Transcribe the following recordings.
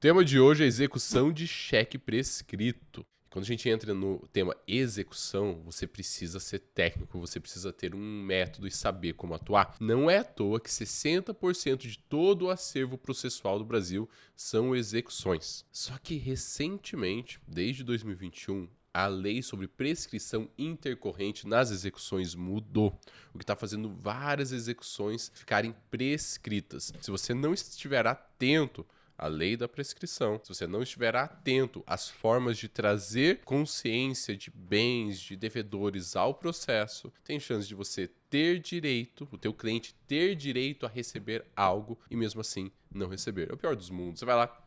tema de hoje é execução de cheque prescrito. Quando a gente entra no tema execução, você precisa ser técnico, você precisa ter um método e saber como atuar. Não é à toa que 60% de todo o acervo processual do Brasil são execuções. Só que recentemente, desde 2021, a lei sobre prescrição intercorrente nas execuções mudou, o que está fazendo várias execuções ficarem prescritas. Se você não estiver atento a lei da prescrição, se você não estiver atento às formas de trazer consciência de bens, de devedores ao processo, tem chance de você ter direito, o teu cliente ter direito a receber algo e mesmo assim não receber. É o pior dos mundos. Você vai lá,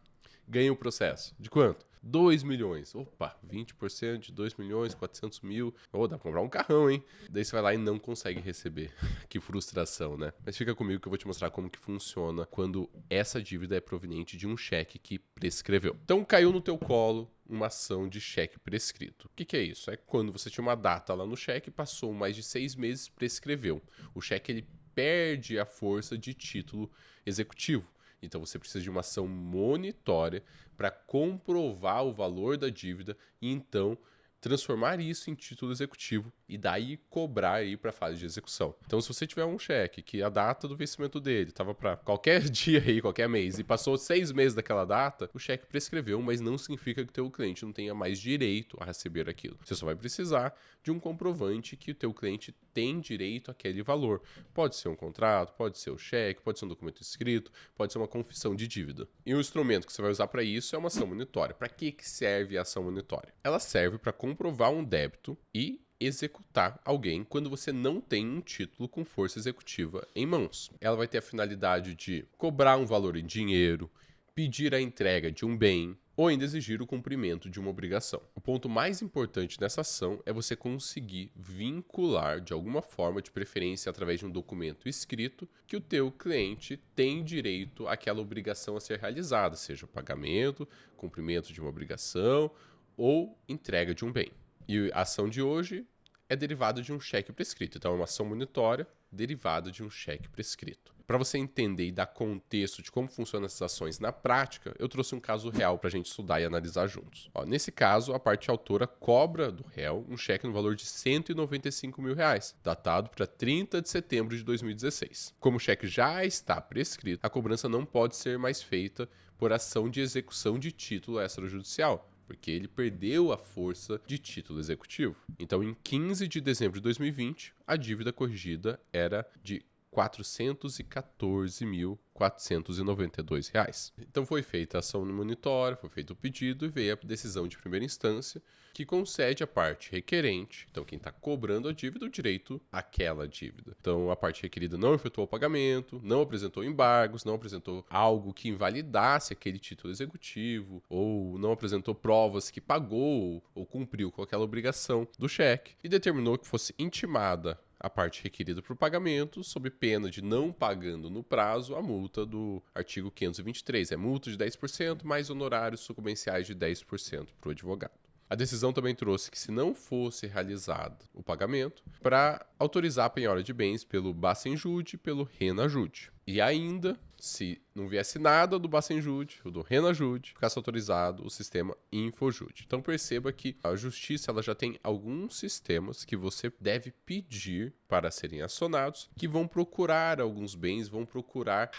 ganha o processo. De quanto? 2 milhões. Opa, 20% de 2 milhões, 400 mil. Oh, dá pra comprar um carrão, hein? Daí você vai lá e não consegue receber. Que frustração, né? Mas fica comigo que eu vou te mostrar como que funciona quando essa dívida é proveniente de um cheque que prescreveu. Então, caiu no teu colo uma ação de cheque prescrito. O que é isso? É quando você tinha uma data lá no cheque, passou mais de 6 meses, prescreveu. O cheque, ele perde a força de título executivo. Então você precisa de uma ação monitória para comprovar o valor da dívida e então transformar isso em título executivo e daí cobrar aí para a fase de execução. Então, se você tiver um cheque que a data do vencimento dele estava para qualquer dia aí, qualquer mês, e passou 6 meses daquela data, o cheque prescreveu, mas não significa que o teu cliente não tenha mais direito a receber aquilo. Você só vai precisar de um comprovante que o teu cliente tem direito àquele valor. Pode ser um contrato, pode ser o cheque, pode ser um documento escrito, pode ser uma confissão de dívida. E o instrumento que você vai usar para isso é uma ação monitória. Para que serve a ação monitória? Ela serve para comprovar um débito e executar alguém quando você não tem um título com força executiva em mãos. Ela vai ter a finalidade de cobrar um valor em dinheiro, pedir a entrega de um bem ou ainda exigir o cumprimento de uma obrigação. O ponto mais importante nessa ação é você conseguir vincular de alguma forma, de preferência através de um documento escrito, que o teu cliente tem direito àquela obrigação a ser realizada, seja pagamento, cumprimento de uma obrigação ou entrega de um bem. E a ação de hoje é derivada de um cheque prescrito. Então, é uma ação monitória derivada de um cheque prescrito. Para você entender e dar contexto de como funcionam essas ações na prática, eu trouxe um caso real para a gente estudar e analisar juntos. Nesse caso, a parte autora cobra do réu um cheque no valor de R$195 mil, datado para 30 de setembro de 2016. Como o cheque já está prescrito, a cobrança não pode ser mais feita por ação de execução de título extrajudicial, porque ele perdeu a força de título executivo. Então, em 15 de dezembro de 2020, a dívida corrigida era de R$ 414.492. Então foi feita a ação monitória, foi feito o pedido e veio a decisão de primeira instância que concede à parte requerente, então quem está cobrando a dívida, o direito àquela dívida. Então a parte requerida não efetuou o pagamento, não apresentou embargos, não apresentou algo que invalidasse aquele título executivo ou não apresentou provas que pagou ou cumpriu com aquela obrigação do cheque e determinou que fosse intimada a parte requerida para o pagamento, sob pena de não pagando no prazo a multa do artigo 523. É multa de 10% mais honorários sucumbenciais de 10% para o advogado. A decisão também trouxe que, se não fosse realizado o pagamento, para autorizar a penhora de bens pelo Bacenjude e pelo Renajude. E ainda, se não viesse nada do Bacenjude ou do Renajude, ficasse autorizado o sistema Infojude. Então perceba que a justiça ela já tem alguns sistemas que você deve pedir para serem acionados, que vão procurar alguns bens, vão procurar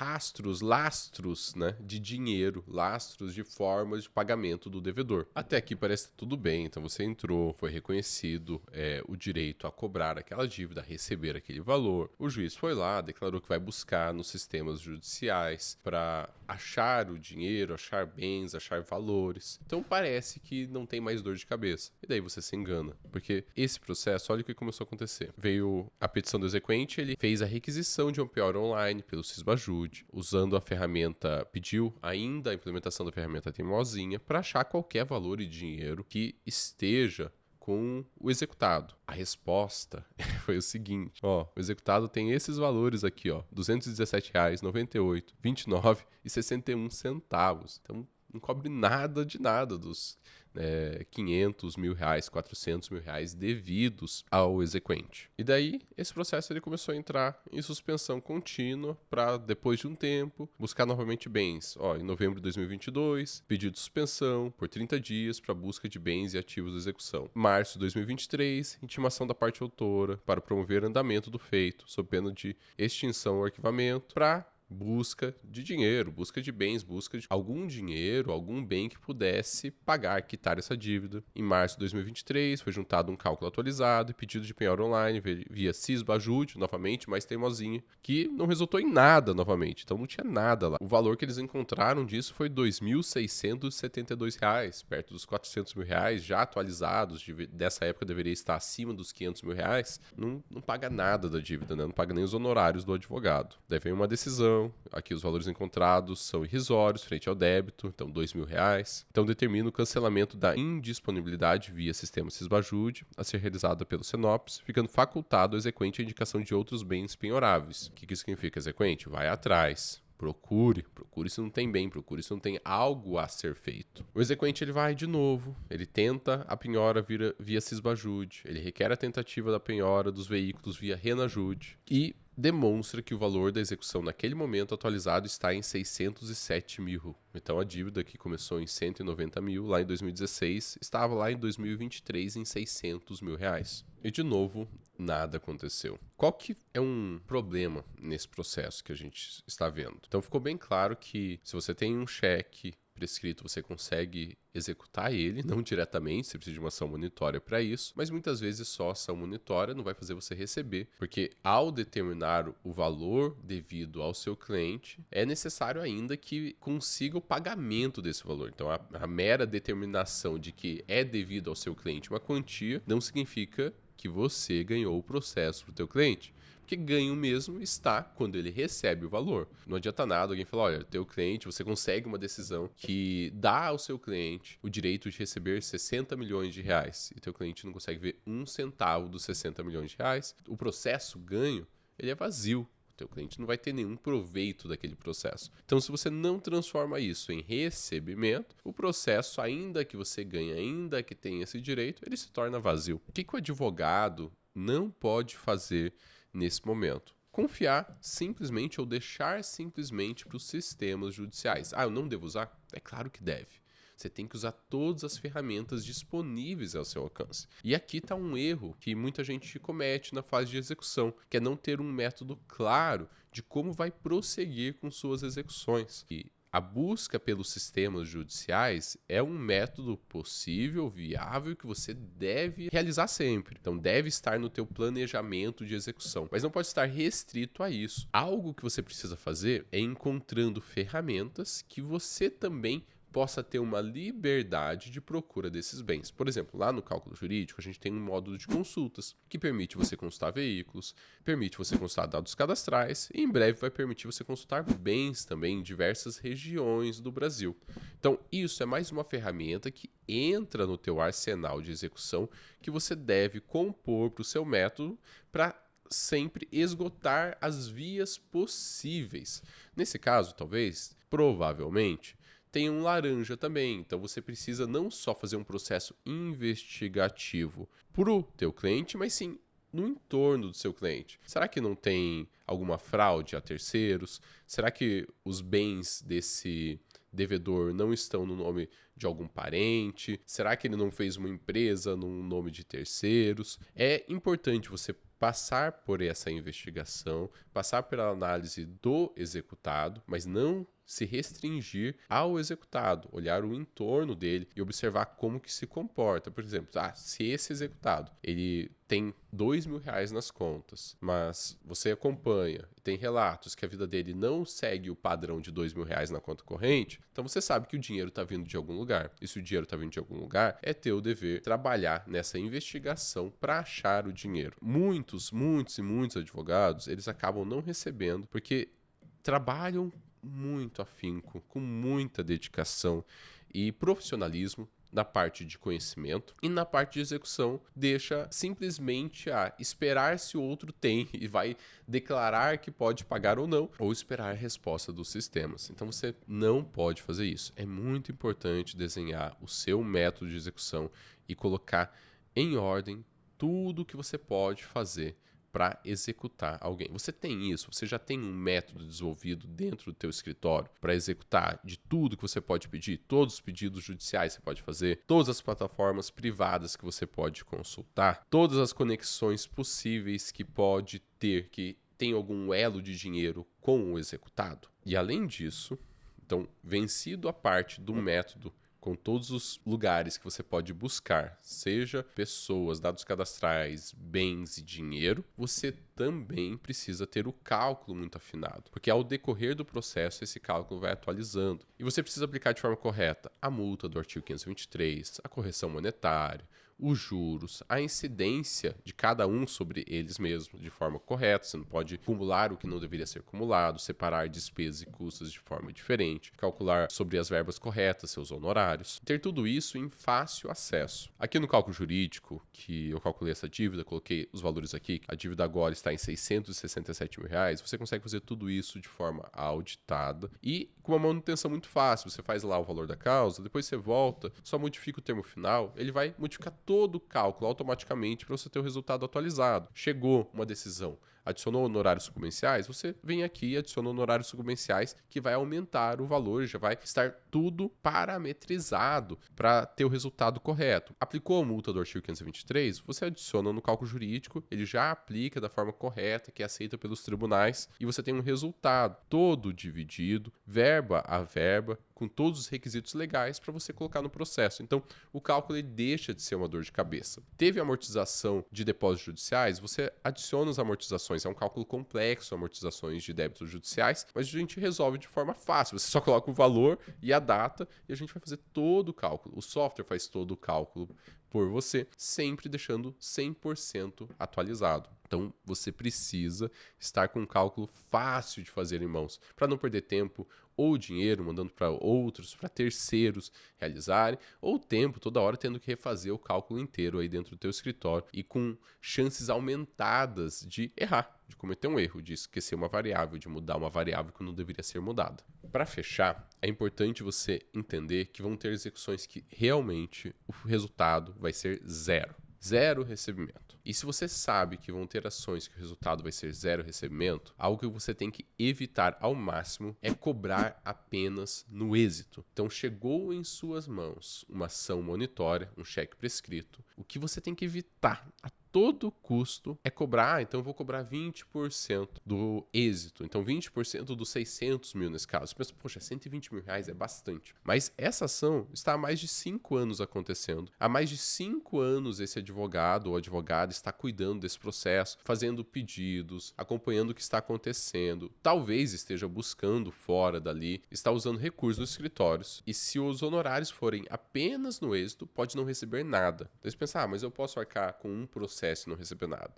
lastros, né, de dinheiro, lastros de formas de pagamento do devedor. Até aqui parece tudo bem, então você entrou, foi reconhecido o direito a cobrar aquela dívida, a receber aquele valor. O juiz foi lá, declarou que vai buscar nos sistemas judiciais para achar o dinheiro, achar bens, achar valores. Então parece que não tem mais dor de cabeça. E daí você se engana, porque esse processo, olha o que começou a acontecer. Veio a petição do exequente, ele fez a requisição de um penhora online pelo Sisbajude, usando a ferramenta, pediu ainda a implementação da ferramenta Teimosinha para achar qualquer valor e dinheiro que esteja com o executado. A resposta foi o seguinte, o executado tem esses valores aqui, R$ 217,98, R$ 29,61. Então, não cobre nada de nada dos 500 mil reais, 400 mil reais devidos ao exequente. E daí, esse processo ele começou a entrar em suspensão contínua para, depois de um tempo, buscar novamente bens. Em novembro de 2022, pedido de suspensão por 30 dias para busca de bens e ativos de execução. Março de 2023, intimação da parte autora para promover andamento do feito, sob pena de extinção ou arquivamento, para busca de dinheiro, busca de bens, busca de algum dinheiro, algum bem que pudesse pagar, quitar essa dívida. Em março de 2023, foi juntado um cálculo atualizado e pedido de penhora online via Sisbajude, novamente, mais teimosinha, que não resultou em nada novamente, então não tinha nada lá. O valor que eles encontraram disso foi R$ 2.672, perto dos R$ 400 mil, já atualizados, dessa época deveria estar acima dos R$ 500 mil, não paga nada da dívida, né? Não paga nem os honorários do advogado. Daí vem uma decisão. Aqui os valores encontrados são irrisórios frente ao débito, então R$ 2.000. Então determina o cancelamento da indisponibilidade via sistema Sisbajude a ser realizada pelo Senops, ficando facultado ao exequente a indicação de outros bens penhoráveis. O que isso significa? Exequente, vai atrás. Procure se não tem bem, procure se não tem algo a ser feito. O exequente ele vai de novo, ele tenta a penhora via Sisbajude, ele requer a tentativa da penhora dos veículos via Renajude e demonstra que o valor da execução naquele momento atualizado está em 607 mil. Então a dívida que começou em 190 mil lá em 2016 estava lá em 2023 em 600 mil reais. E de novo, nada aconteceu. Qual que é um problema nesse processo que a gente está vendo? Então ficou bem claro que se você tem um cheque prescrito, você consegue executar ele, não diretamente, você precisa de uma ação monitória para isso, mas muitas vezes só ação monitória não vai fazer você receber, porque ao determinar o valor devido ao seu cliente, é necessário ainda que consiga o pagamento desse valor. Então a mera determinação de que é devido ao seu cliente uma quantia não significa que você ganhou o processo para o teu cliente. Porque ganho mesmo está quando ele recebe o valor. Não adianta nada alguém falar, olha, teu cliente, você consegue uma decisão que dá ao seu cliente o direito de receber 60 milhões de reais e teu cliente não consegue ver um centavo dos 60 milhões de reais. O processo ganho, ele é vazio. O teu cliente não vai ter nenhum proveito daquele processo. Então, se você não transforma isso em recebimento, o processo, ainda que você ganhe, ainda que tenha esse direito, ele se torna vazio. O que o advogado não pode fazer nesse momento? Confiar simplesmente ou deixar simplesmente para os sistemas judiciais. Eu não devo usar? É claro que deve. Você tem que usar todas as ferramentas disponíveis ao seu alcance. E aqui está um erro que muita gente comete na fase de execução, que é não ter um método claro de como vai prosseguir com suas execuções. E a busca pelos sistemas judiciais é um método possível, viável, que você deve realizar sempre. Então, deve estar no teu planejamento de execução, mas não pode estar restrito a isso. Algo que você precisa fazer é encontrando ferramentas que você também possa ter uma liberdade de procura desses bens. Por exemplo, lá no cálculo jurídico, a gente tem um módulo de consultas que permite você consultar veículos, permite você consultar dados cadastrais e em breve vai permitir você consultar bens também em diversas regiões do Brasil. Então, isso é mais uma ferramenta que entra no teu arsenal de execução que você deve compor para o seu método para sempre esgotar as vias possíveis. Nesse caso, talvez, provavelmente, tem um laranja também, então você precisa não só fazer um processo investigativo para o teu cliente, mas sim no entorno do seu cliente. Será que não tem alguma fraude a terceiros? Será que os bens desse devedor não estão no nome de algum parente? Será que ele não fez uma empresa no nome de terceiros? É importante você passar por essa investigação, passar pela análise do executado, mas não se restringir ao executado, olhar o entorno dele e observar como que se comporta. Por exemplo, se esse executado ele tem R$2.000 nas contas, mas você acompanha e tem relatos que a vida dele não segue o padrão de R$2.000 na conta corrente, então você sabe que o dinheiro está vindo de algum lugar. E se o dinheiro está vindo de algum lugar, é teu dever trabalhar nessa investigação para achar o dinheiro. Muitos advogados, eles acabam não recebendo porque trabalham muito afinco, com muita dedicação e profissionalismo na parte de conhecimento, e na parte de execução deixa simplesmente a esperar se o outro tem e vai declarar que pode pagar ou não, ou esperar a resposta dos sistemas. Então você não pode fazer isso. É muito importante desenhar o seu método de execução e colocar em ordem tudo que você pode fazer para executar alguém. Você tem isso, você já tem um método desenvolvido dentro do teu escritório para executar de tudo que você pode pedir, todos os pedidos judiciais você pode fazer, todas as plataformas privadas que você pode consultar, todas as conexões possíveis que pode ter, que tem algum elo de dinheiro com o executado. E além disso, então, vencido a parte do método, com todos os lugares que você pode buscar, seja pessoas, dados cadastrais, bens e dinheiro, você também precisa ter o cálculo muito afinado, porque ao decorrer do processo esse cálculo vai atualizando. E você precisa aplicar de forma correta a multa do artigo 523, a correção monetária, os juros, a incidência de cada um sobre eles mesmos de forma correta. Você não pode acumular o que não deveria ser acumulado, separar despesas e custos de forma diferente, calcular sobre as verbas corretas seus honorários. Ter tudo isso em fácil acesso. Aqui no cálculo jurídico, que eu calculei essa dívida, coloquei os valores aqui, a dívida agora está em R$667 mil, você consegue fazer tudo isso de forma auditada e com uma manutenção muito fácil. Você faz lá o valor da causa, depois você volta, só modifica o termo final, ele vai modificar todo o cálculo automaticamente para você ter o resultado atualizado. Chegou uma decisão, adicionou honorários sucumbenciais, você vem aqui e adiciona honorários sucumbenciais que vai aumentar o valor, já vai estar tudo parametrizado para ter o resultado correto. Aplicou a multa do artigo 523, você adiciona no cálculo jurídico, ele já aplica da forma correta, que é aceita pelos tribunais, e você tem um resultado todo dividido, verba a verba, com todos os requisitos legais para você colocar no processo. Então, o cálculo ele deixa de ser uma dor de cabeça. Teve amortização de depósitos judiciais, você adiciona as amortizações. É um cálculo complexo, amortizações de débitos judiciais, mas a gente resolve de forma fácil. Você só coloca o valor e a data e a gente vai fazer todo o cálculo. O software faz todo o cálculo por você, sempre deixando 100% atualizado. Então, você precisa estar com um cálculo fácil de fazer em mãos, para não perder tempo ou dinheiro mandando para outros, para terceiros realizarem, ou tempo toda hora tendo que refazer o cálculo inteiro aí dentro do teu escritório e com chances aumentadas de errar, de cometer um erro, de esquecer uma variável, de mudar uma variável que não deveria ser mudada. Para fechar, é importante você entender que vão ter execuções que realmente o resultado vai ser zero. Zero recebimento. E se você sabe que vão ter ações que o resultado vai ser zero recebimento, algo que você tem que evitar ao máximo é cobrar apenas no êxito. Então, chegou em suas mãos uma ação monitória, um cheque prescrito, o que você tem que evitar a todo custo é cobrar, então eu vou cobrar 20% do êxito, então 20% dos 600 mil nesse caso. Você pensa, poxa, 120 mil reais é bastante. Mas essa ação está há mais de 5 anos acontecendo. Há mais de 5 anos esse advogado ou advogada está cuidando desse processo, fazendo pedidos, acompanhando o que está acontecendo. Talvez esteja buscando fora dali, está usando recursos dos escritórios. E se os honorários forem apenas no êxito, pode não receber nada. Então você pensa, mas eu posso arcar com um processo e não receber nada.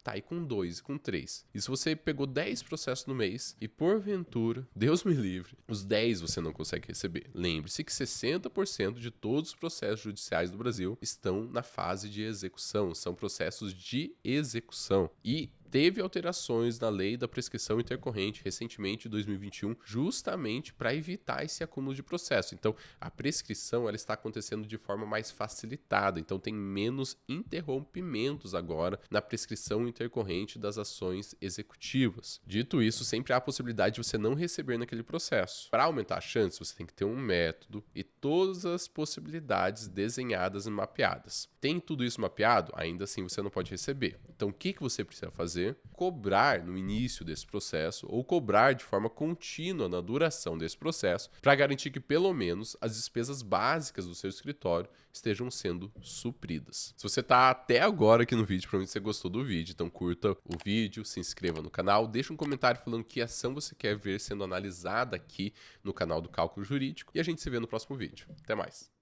Tá, e com 2, e com 3. E se você pegou 10 processos no mês e porventura, Deus me livre, os 10 você não consegue receber. Lembre-se que 60% de todos os processos judiciais do Brasil estão na fase de execução, são processos de execução. E teve alterações na lei da prescrição intercorrente recentemente, em 2021, justamente para evitar esse acúmulo de processo. Então, a prescrição ela está acontecendo de forma mais facilitada. Então, tem menos interrompimentos agora na prescrição intercorrente das ações executivas. Dito isso, sempre há a possibilidade de você não receber naquele processo. Para aumentar a chance, você tem que ter um método e todas as possibilidades desenhadas e mapeadas. Tem tudo isso mapeado? Ainda assim, você não pode receber. Então, o que você precisa fazer? Cobrar no início desse processo ou cobrar de forma contínua na duração desse processo para garantir que pelo menos as despesas básicas do seu escritório estejam sendo supridas. Se você está até agora aqui no vídeo, provavelmente você gostou do vídeo, então curta o vídeo, se inscreva no canal, deixa um comentário falando que ação você quer ver sendo analisada aqui no canal do Cálculo Jurídico e a gente se vê no próximo vídeo. Até mais!